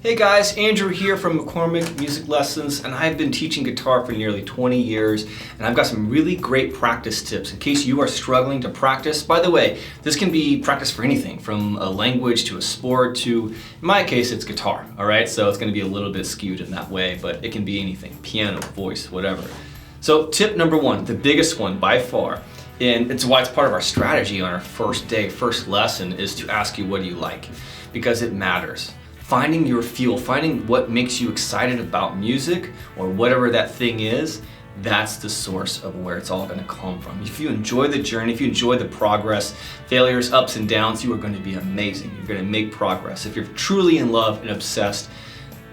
Hey guys, Andrew here from McCormick Music Lessons, and I've been teaching guitar for nearly 20 years, and I've got some really great practice tips in case you are struggling to practice. By the way, this can be practice for anything, from a language to a sport to, in my case, it's guitar, all right? So it's gonna be a little bit skewed in that way, but it can be anything, piano, voice, whatever. So tip number one, the biggest one by far, and it's why it's part of our strategy on our first day, first lesson, is to ask you what do you like, because it matters. Finding your feel, finding what makes you excited about music or whatever that thing is, that's the source of where it's all gonna come from. If you enjoy the journey, if you enjoy the progress, failures, ups and downs, you are gonna be amazing. You're gonna make progress. If you're truly in love and obsessed,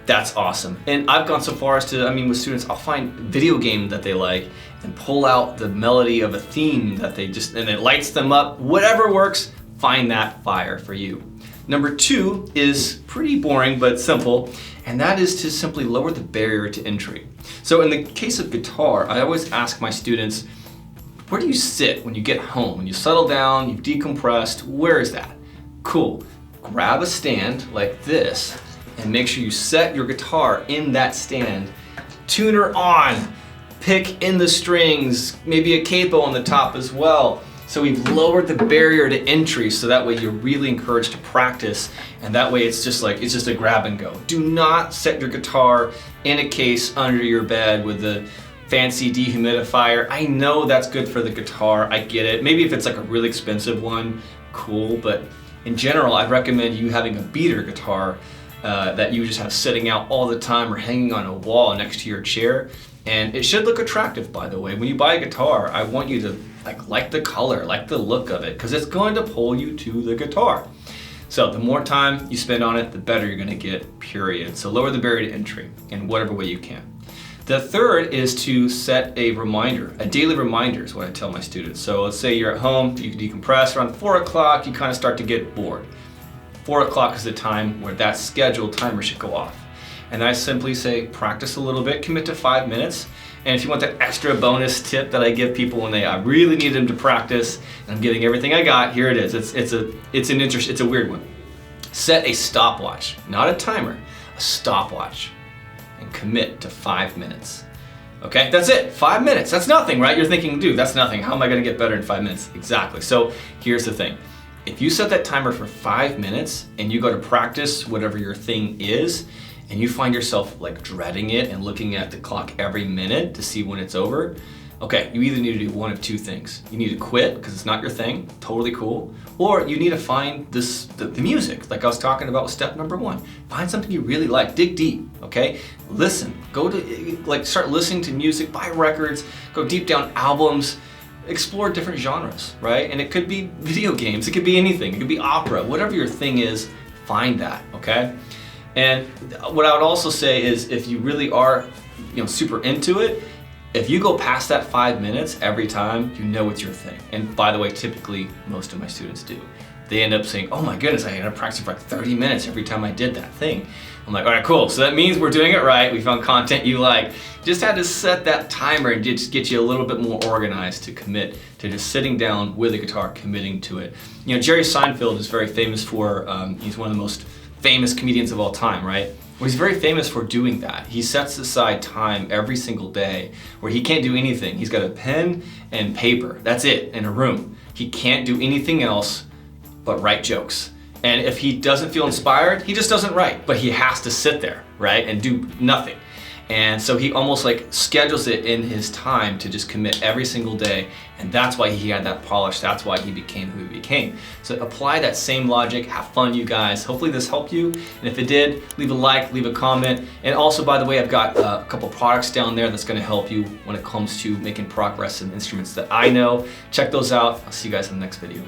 that's awesome. And I've gone so far as to, with students, I'll find video game that they like and pull out the melody of a theme that they just, and it lights them up. Whatever works, find that fire for you. Number two is pretty boring but simple, and that is to simply lower the barrier to entry. So in the case of guitar, I always ask my students, where do you sit when you get home? When you settle down, you've decompressed, where is that? Cool. Grab a stand like this and make sure you set your guitar in that stand. Tuner on, pick in the strings, maybe a capo on the top as well. So we've lowered the barrier to entry, so that way you're really encouraged to practice, and that way it's just a grab and go. Do not set your guitar in a case under your bed with a fancy dehumidifier. I know that's good for the guitar, I get it. Maybe if it's like a really expensive one, cool, but in general, I'd recommend you having a beater guitar that you just have sitting out all the time or hanging on a wall next to your chair. And it should look attractive, by the way. When you buy a guitar, I want you to like the color, like the look of it, because it's going to pull you to the guitar. So the more time you spend on it, the better you're gonna get, period. So lower the barrier to entry in whatever way you can. The third is to set a reminder. A daily reminder is what I tell my students. So let's say you're at home, you can decompress around 4 o'clock, you kind of start to get bored. 4 o'clock is the time where that scheduled timer should go off. And I simply say, practice a little bit, commit to 5 minutes. And if you want that extra bonus tip that I give people when I really need them to practice, and I'm giving everything I got, here it is. It's a weird one. Set a stopwatch, not a timer, a stopwatch, and commit to 5 minutes. Okay, that's it, 5 minutes. That's nothing, right? You're thinking, dude, that's nothing. How am I gonna get better in 5 minutes? Exactly. So here's the thing. If you set that timer for 5 minutes and you go to practice whatever your thing is, and you find yourself like dreading it and looking at the clock every minute to see when it's over, okay, you either need to do one of two things. You need to quit because it's not your thing, totally cool, or you need to find the music, like I was talking about with step number one. Find something you really like, dig deep, okay? Listen, go to, start listening to music, buy records, go deep down albums, explore different genres, right? And it could be video games, it could be anything, it could be opera, whatever your thing is, find that, okay? And what I would also say is if you really are super into it, if you go past that 5 minutes every time, you know it's your thing. And by the way, typically most of my students do. They end up saying, oh my goodness, I ended up practicing for like 30 minutes every time I did that thing. I'm like, all right, cool. So that means we're doing it right. We found content you like. Just had to set that timer and just get you a little bit more organized to commit to just sitting down with a guitar, committing to it. Jerry Seinfeld is very famous for, he's one of the most famous comedians of all time, right? Well, he's very famous for doing that. He sets aside time every single day where he can't do anything. He's got a pen and paper, that's it, in a room. He can't do anything else but write jokes. And if he doesn't feel inspired, he just doesn't write, but he has to sit there, right, and do nothing. And so he almost schedules it in his time to just commit every single day, and that's why he had that polish, that's why he became who he became. So apply that same logic, have fun you guys. Hopefully this helped you, and if it did, leave a like, leave a comment. And also, by the way, I've got a couple products down there that's gonna help you when it comes to making progress in instruments that I know. Check those out. I'll see you guys in the next video.